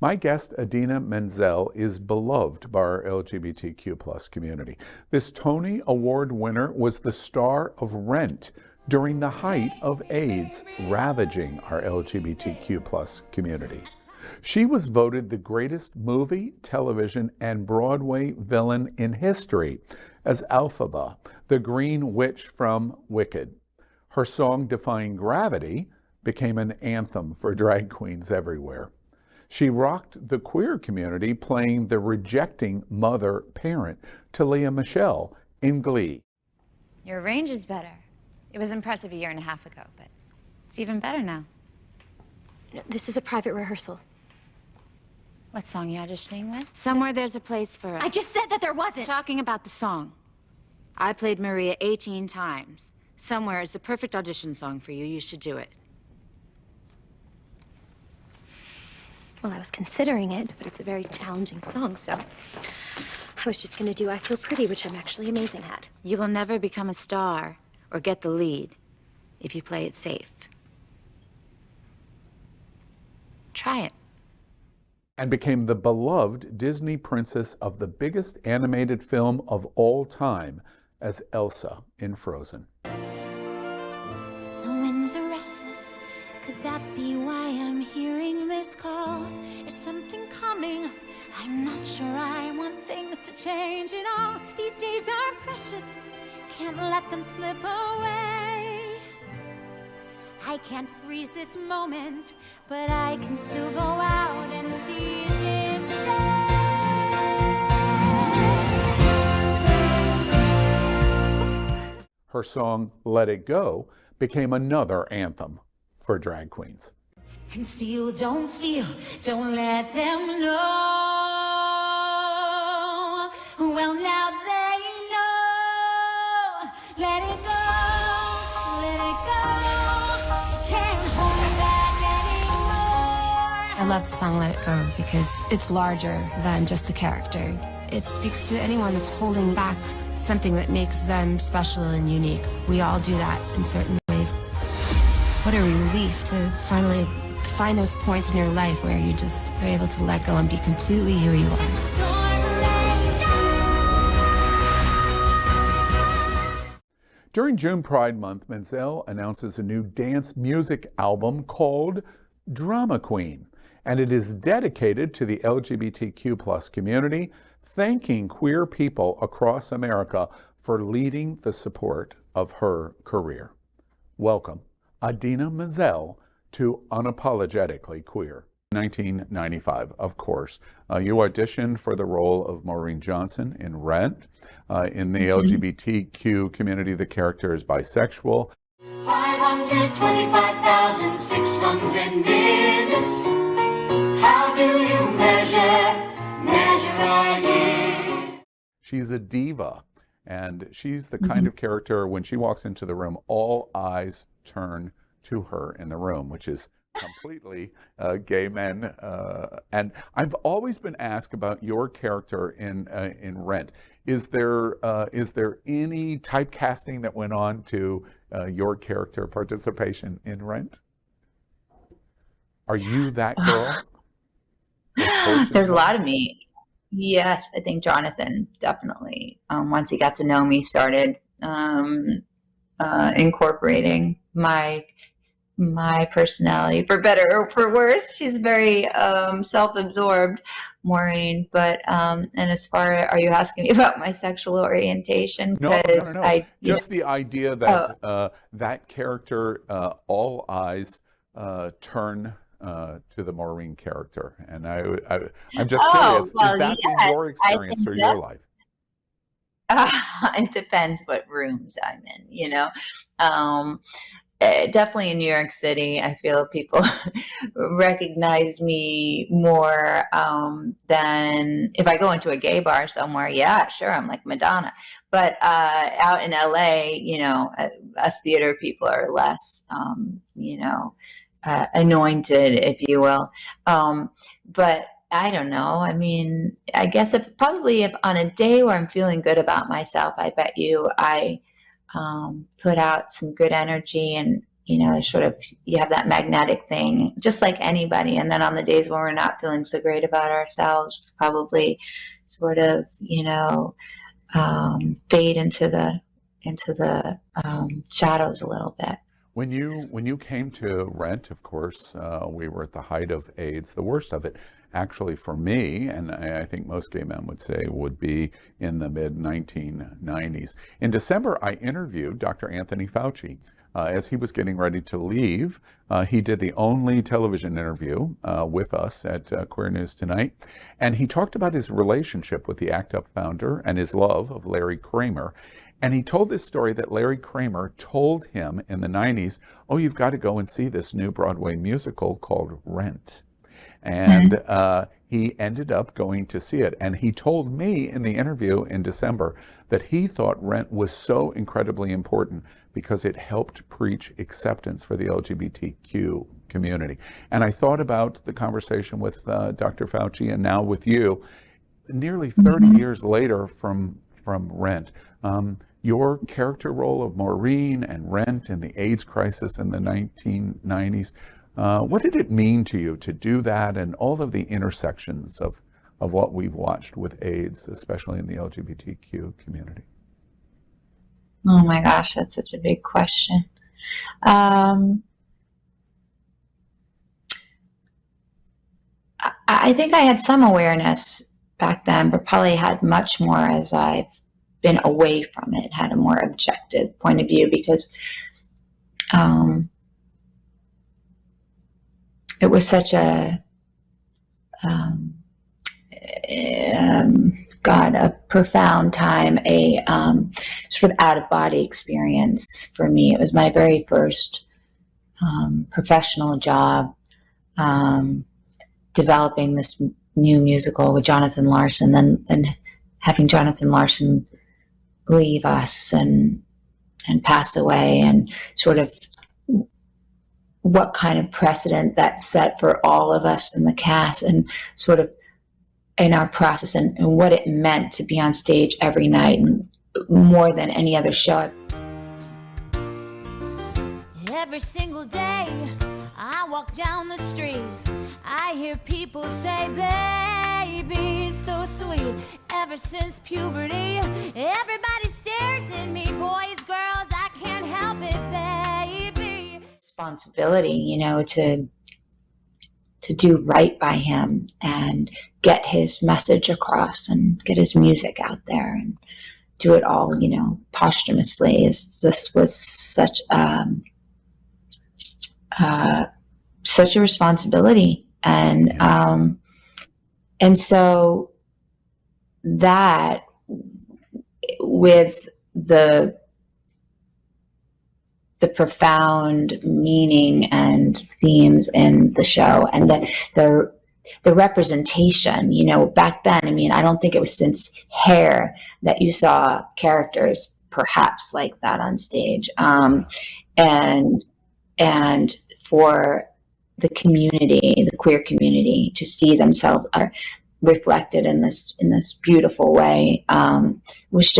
My guest, Idina Menzel, is beloved by our LGBTQ+ community. This Tony Award winner was the star of Rent during the height of AIDS ravaging our LGBTQ+ community. She was voted the greatest movie, television, and Broadway villain in history as Elphaba, the green witch from Wicked. Her song, Defying Gravity, became an anthem for drag queens everywhere. She rocked the queer community playing the rejecting mother-parent to Lea Michele in Glee. Your range is better. It was impressive a year and a half ago, but it's even better now. No, this is a private rehearsal. What song are you auditioning with? Somewhere There's a Place for Us. I just said that there wasn't. Talking about the song. I played Maria 18 times. Somewhere is the perfect audition song for you. You should do it. Well, I was considering it, but it's a very challenging song, so I was just gonna do I Feel Pretty, which I'm actually amazing at. You will never become a star or get the lead if you play it safe. Try it. And became the beloved Disney princess of the biggest animated film of all time as Elsa in Frozen. The winds are restless. Could that be why I'm hearing this call? Is something coming? I'm not sure I want things to change at all. These days are precious. Can't let them slip away. I can't freeze this moment, but I can still go out and seize this day. Her song, Let It Go, became another anthem for drag queens. Conceal, don't feel, don't let them know. Well, now they know. Let it go, let it go. Can't hold back anymore. I love the song Let It Go because it's larger than just the character. It speaks to anyone that's holding back something that makes them special and unique. We all do that in certain ways. What a relief to finally find those points in your life where you just are able to let go and be completely who you are. During June Pride Month, Menzel announces a new dance music album called Drama Queen, and it is dedicated to the LGBTQ+ community, thanking queer people across America for leading the support of her career. Welcome, Idina Menzel, to Unapologetically Queer. 1995, of course. You auditioned for the role of Maureen Johnson in Rent. In the LGBTQ community, the character is bisexual. 525,600 minutes. How do you measure again? She's a diva, and she's the kind of character, when she walks into the room, all eyes turn to her in the room, which is completely gay men. And I've always been asked about your character in Rent. Is there any typecasting that went on to your character participation in Rent? Are you that girl? There's a lot of me. Yes, I think Jonathan definitely, once he got to know me, started incorporating my personality, for better or for worse. She's very self-absorbed, Maureen. But and as far, are you asking me about my sexual orientation? No. Just the idea that that character, all eyes turn to the Maureen character, and I'm just curious: well, is that been your experience or your life? It depends what rooms I'm in, you know. Definitely in New York City, I feel people recognize me more than if I go into a gay bar somewhere. Yeah, sure, I'm like Madonna. But out in LA, you know, us theater people are less, you know, anointed, if you will. But I don't know. I mean, I guess if on a day where I'm feeling good about myself, I bet you I put out some good energy, and sort of, you have that magnetic thing, just like anybody. And then on the days when we're not feeling so great about ourselves, probably sort of, fade into the shadows a little bit. When you came to Rent, of course, we were at the height of AIDS. The worst of it, actually, for me, and I think most gay men would say, would be in the mid-1990s. In December, I interviewed Dr. Anthony Fauci. As he was getting ready to leave, he did the only television interview with us at Queer News Tonight. And he talked about his relationship with the ACT UP founder and his love of Larry Kramer. And he told this story that Larry Kramer told him in the 90s, oh, you've got to go and see this new Broadway musical called Rent. And he ended up going to see it. And he told me in the interview in December that he thought Rent was so incredibly important because it helped preach acceptance for the LGBTQ community. And I thought about the conversation with Dr. Fauci and now with you, nearly 30 years later from Rent. Your character role of Maureen and Rent in the AIDS crisis in the 1990s, what did it mean to you to do that and all of the intersections of what we've watched with AIDS, especially in the LGBTQ community? Oh my gosh, that's such a big question. I think I had some awareness back then, but probably had much more as I've been away from it, had a more objective point of view, because it was such a profound time, a sort of out-of-body experience for me. It was my very first professional job, developing this new musical with Jonathan Larson, and having Jonathan Larson leave us and pass away, and sort of what kind of precedent that set for all of us in the cast, and sort of in our process, and what it meant to be on stage every night, and more than any other show. Every single day I walk down the street, I hear people say, baby, so sweet. Ever since puberty, everybody stares at me. Boys, girls, I can't help it, baby. Responsibility, to do right by him and get his message across and get his music out there and do it all, posthumously. This was such such a responsibility. And so that, with the profound meaning and themes in the show, and the representation, back then, I don't think it was since Hair that you saw characters perhaps like that on stage. And for the community, the queer community, to see themselves reflected in this beautiful way, was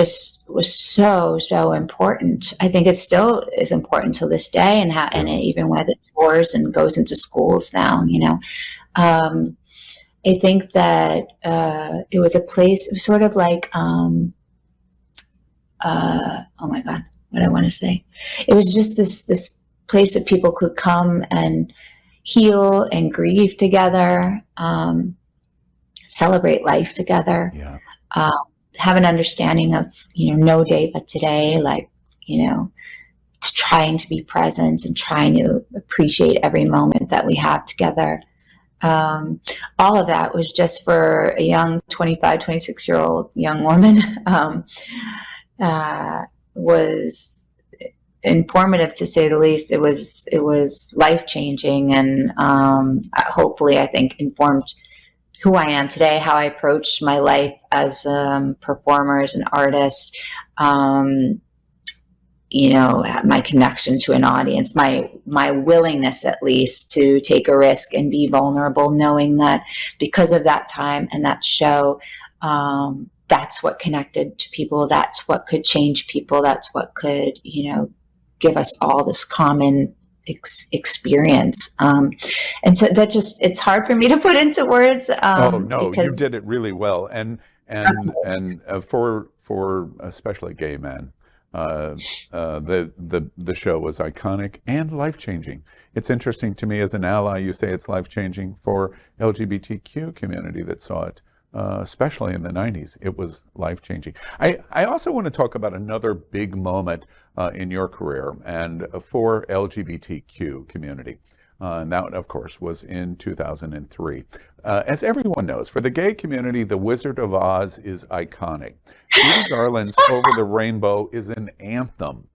so important. I think it still is important to this day, and it, even as it tours and goes into schools now, I think that it was a place. It was sort of like, oh my God, what I want to say. It was just this place that people could come and heal and grieve together, celebrate life together, have an understanding of, no day but today, like, trying to be present and trying to appreciate every moment that we have together. All of that was just for a young 25, 26-year-old young woman, was informative, to say the least. It was life-changing, and hopefully, I think, informed who I am today, how I approach my life as a performer, as an artist, my connection to an audience, my willingness, at least, to take a risk and be vulnerable, knowing that because of that time and that show, that's what connected to people, that's what could change people, that's what could, give us all this common experience. And so that just, it's hard for me to put into words. Oh no, you Because did it really well, and for especially gay men, the show was iconic and life-changing. It's interesting to me as an ally, you say it's life-changing for LGBTQ community that saw it, especially in the 90s. It was life-changing. I also want to talk about another big moment in your career and for LGBTQ community. And that, of course, was in 2003. As everyone knows, for the gay community, The Wizard of Oz is iconic. Judy Garland's Over the Rainbow is an anthem.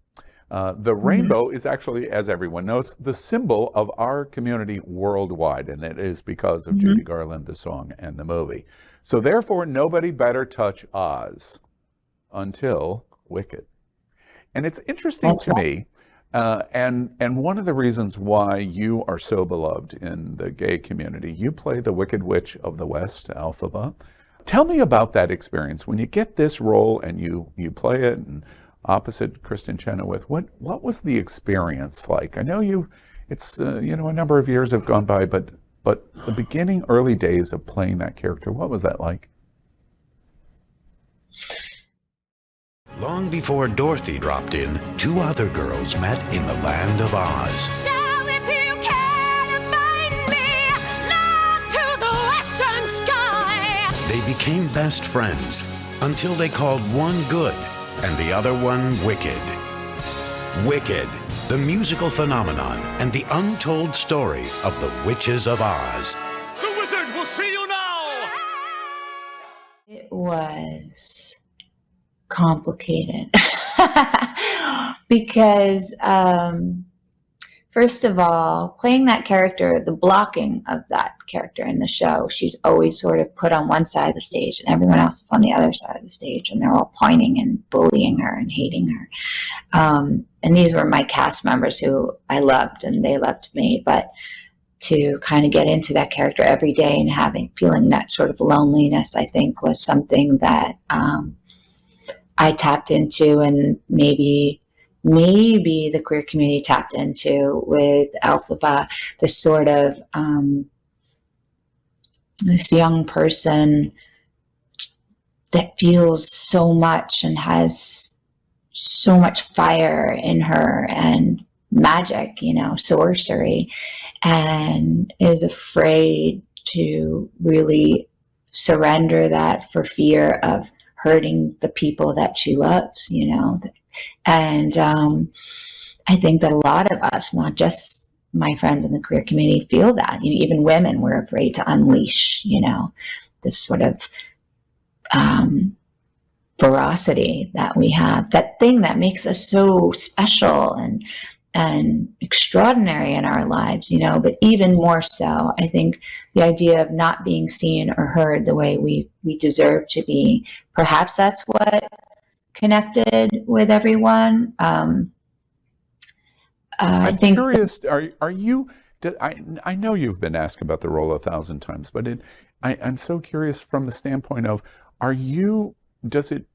The rainbow is actually, as everyone knows, the symbol of our community worldwide, and it is because of Judy Garland, the song, and the movie. So therefore, nobody better touch Oz until Wicked. And it's interesting to me, and one of the reasons why you are so beloved in the gay community, you play the Wicked Witch of the West, Elphaba. Tell me about that experience when you get this role and you play it and opposite Kristen Chenoweth. What was the experience like? I know it's a number of years have gone by, but the beginning, early days of playing that character, what was that like? Long before Dorothy dropped in, two other girls met in the land of Oz. So if you can find me, look to the western sky. They became best friends until they called one good and the other one wicked. Wicked, the musical phenomenon and the untold story of the Witches of Oz. The wizard will see you now! it was complicated because first of all, playing that character, the blocking of that character in the show, she's always sort of put on one side of the stage and everyone else is on the other side of the stage, and they're all pointing and bullying her and hating her. And these were my cast members who I loved and they loved me, but to kind of get into that character every day and feeling that sort of loneliness, I think was something that I tapped into, and maybe the queer community tapped into with Elphaba, the sort of this young person that feels so much and has so much fire in her and magic, sorcery, and is afraid to really surrender that for fear of hurting the people that she loves, And I think that a lot of us, not just my friends in the queer community, feel that. Even women, we're afraid to unleash, this sort of ferocity that we have, that thing that makes us so special and extraordinary in our lives, but even more so, I think the idea of not being seen or heard the way we deserve to be, perhaps that's what connected with everyone. I'm curious, are you, I know you've been asked about the role 1,000 times, but I'm so curious from the standpoint of, does it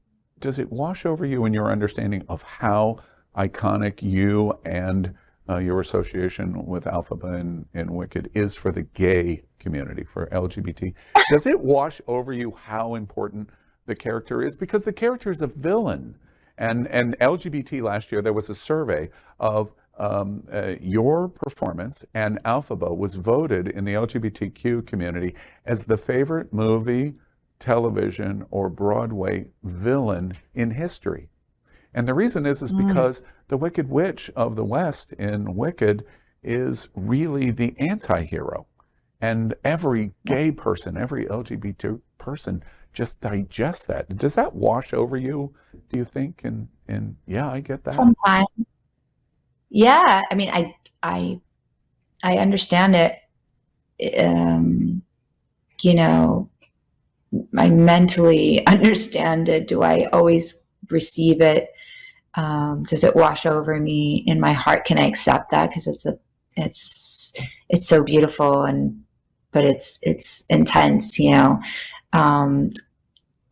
wash over you in your understanding of how iconic you and your association with Elphaba and Wicked is for the gay community, for LGBT? Does it wash over you how important the character is? Because the character is a villain. And LGBT last year, there was a survey of your performance, and Elphaba was voted in the LGBTQ community as the favorite movie, television, or Broadway villain in history. And the reason is because the Wicked Witch of the West in Wicked is really the anti-hero. And every gay person, every LGBT person just digests that. Does that wash over you, do you think? And yeah, I get that. Sometimes. Yeah, I mean, I understand it. I mentally understand it. Do I always receive it? Does it wash over me in my heart? Can I accept that? Because it's so beautiful, but it's intense,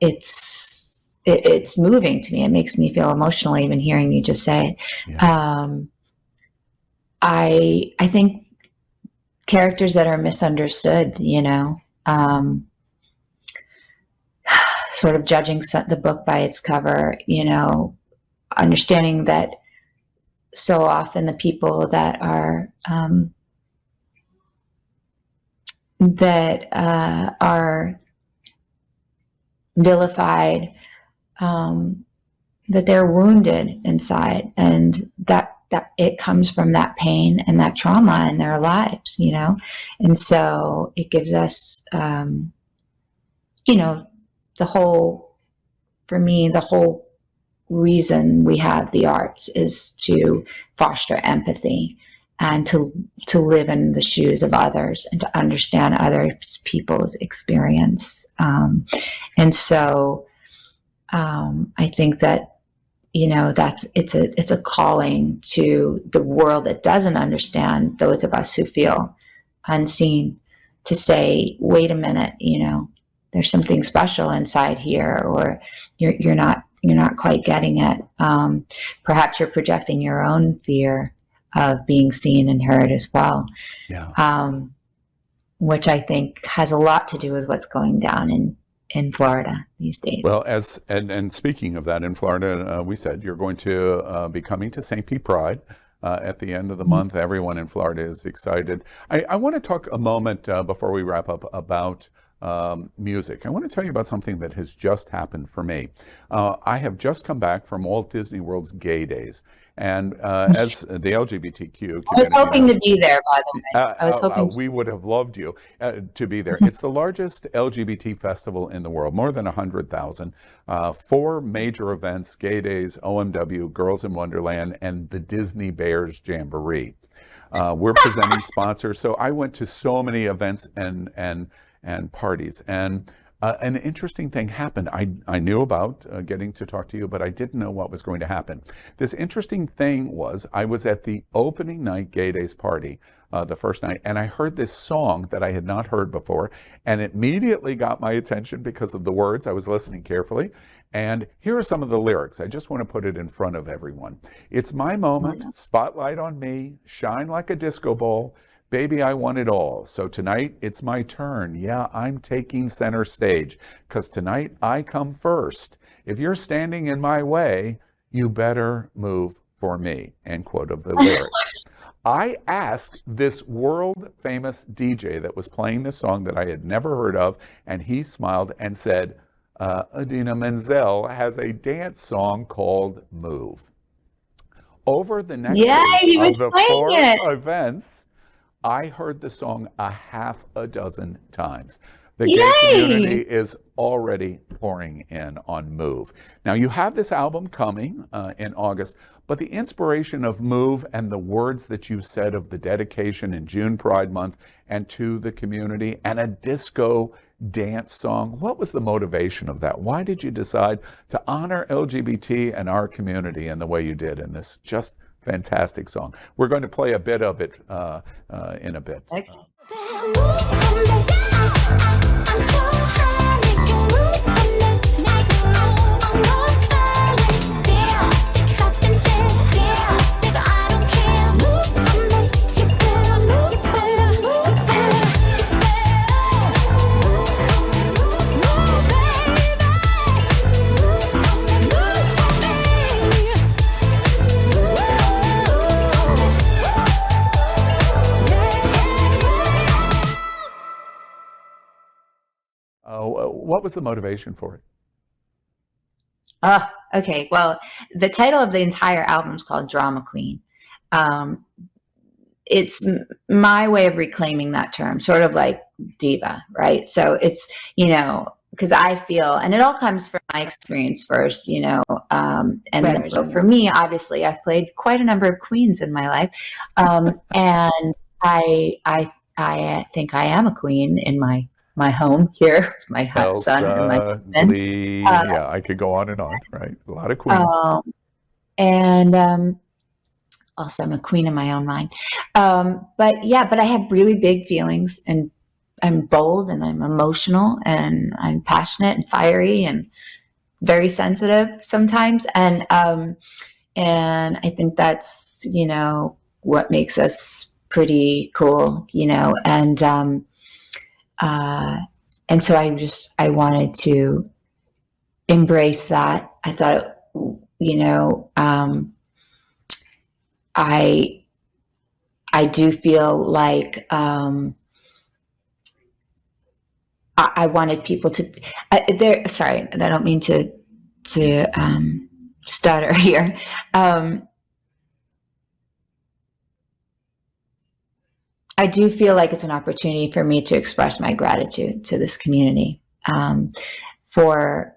it's moving to me. It makes me feel emotional even hearing you just say it. Yeah. I think characters that are misunderstood, sort of judging the book by its cover, understanding that so often the people that are vilified, that they're wounded inside, and that it comes from that pain and that trauma in their lives, and so it gives us, for me, the whole reason we have the arts is to foster empathy and to live in the shoes of others and to understand other people's experience. And so I think that, it's a calling to the world that doesn't understand, those of us who feel unseen, to say, wait a minute, there's something special inside here, or you're not quite getting it. Perhaps you're projecting your own fear of being seen and heard as well. Yeah. Which I think has a lot to do with what's going down in Florida these days. Well, and speaking of that, in Florida, we said you're going to be coming to St. Pete Pride at the end of the month. Everyone in Florida is excited. I want to talk a moment before we wrap up about music. I want to tell you about something that has just happened for me. I have just come back from Walt Disney World's Gay Days, and as the LGBTQ community, I was hoping to be there, by the way. I was hoping we would have loved you to be there. It's the largest LGBT festival in the world, more than 100,000. 4 major events: Gay Days, OMW, Girls in Wonderland, and the Disney Bears Jamboree. We're presenting sponsors, so I went to so many events and parties. And an interesting thing happened. I knew about getting to talk to you, but I didn't know what was going to happen. This interesting thing was, I was at the opening night Gay Days party, the first night, and I heard this song that I had not heard before, and it immediately got my attention because of the words. I was listening carefully, and here are some of the lyrics. I just want to put it in front of everyone. It's my moment, spotlight on me, shine like a disco ball. Baby, I want it all. So tonight, it's my turn. Yeah, I'm taking center stage, because tonight I come first. If you're standing in my way, you better move for me. End quote of the lyrics. I asked this world famous DJ that was playing this song that I had never heard of, and he smiled and said, Idina Menzel has a dance song called Move. Over the next of the 4 events, I heard the song a half a dozen times. The gay community is already pouring in on Move. Now, you have this album coming in August, but the inspiration of Move and the words that you said of the dedication in June Pride Month and to the community, and a disco dance song, what was the motivation of that? Why did you decide to honor LGBT and our community in the way you did in this just fantastic song? We're going to play a bit of it in a bit. Okay. What was the motivation for it? Okay. Well, the title of the entire album is called Drama Queen. It's my way of reclaiming that term, sort of like diva, right? So it's, because I feel, and it all comes from my experience first, and so for me, obviously, I've played quite a number of queens in my life, and I think I am a queen in my home here, my Elsa, son and my husband. Glee, yeah, I could go on and on, right? A lot of queens. And also I'm a queen in my own mind. But I have really big feelings, and I'm bold, and I'm emotional, and I'm passionate and fiery and very sensitive sometimes. And I think that's, what makes us pretty cool, you know, and so I wanted to embrace that. I thought, you know, I do feel like I wanted people to. Sorry, I don't mean to stutter here. I do feel like it's an opportunity for me to express my gratitude to this community for,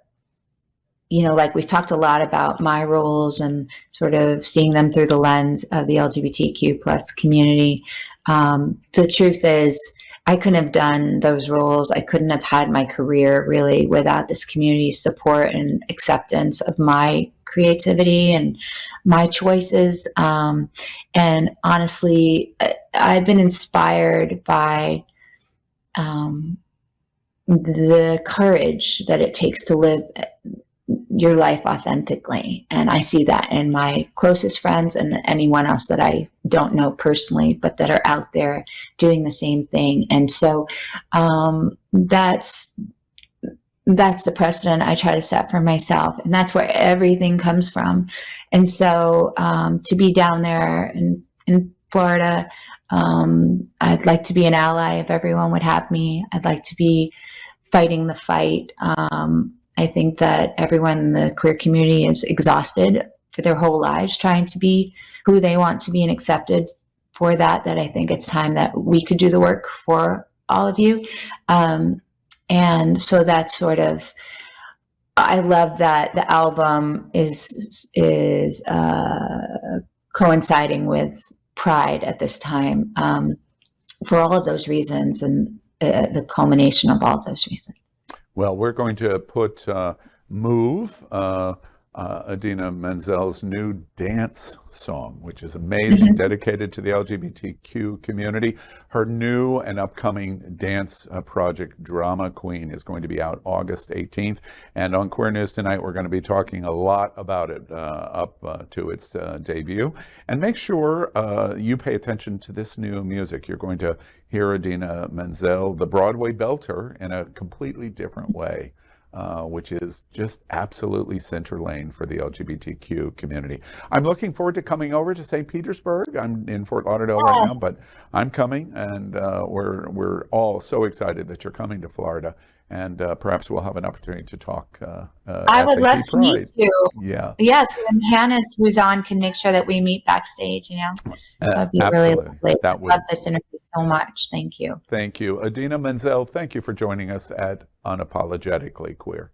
you know, like we've talked a lot about my roles and sort of seeing them through the lens of the LGBTQ plus community. The truth is, I couldn't have done those roles. I couldn't have had my career really without this community's support and acceptance of my creativity and my choices. And honestly, I've been inspired by the courage that it takes to live your life authentically. And I see that in my closest friends and anyone else that I don't know personally, but that are out there doing the same thing. And so that's the precedent I try to set for myself. And that's where everything comes from. And so to be down there in Florida, I'd like to be an ally if everyone would have me. I'd like to be fighting the fight. I think that everyone in the queer community is exhausted for their whole lives trying to be who they want to be and accepted for that I think it's time that we could do the work for all of you. And so that's sort of, I love that the album is coinciding with Pride at this time for all of those reasons and the culmination of all of those reasons. Well, we're going to put Move, Idina Menzel's new dance song, which is amazing, dedicated to the LGBTQ community. Her new and upcoming dance project, Drama Queen, is going to be out August 18th. And on Queer News Tonight, we're going to be talking a lot about it up to its debut. And make sure you pay attention to this new music. You're going to hear Idina Menzel, the Broadway belter, in a completely different way. Which is just absolutely center lane for the LGBTQ community. I'm looking forward to coming over to St. Petersburg. I'm in Fort Lauderdale right now, but I'm coming, and we're all so excited that you're coming to Florida, and perhaps we'll have an opportunity to talk. I would love to meet you. Yeah. Yes, and Hannah, who's on, can make sure that we meet backstage. You know, that'd be really lovely. I love this interview so much. Thank you. Thank you, Idina Menzel. Thank you for joining us at Unapologetically Queer.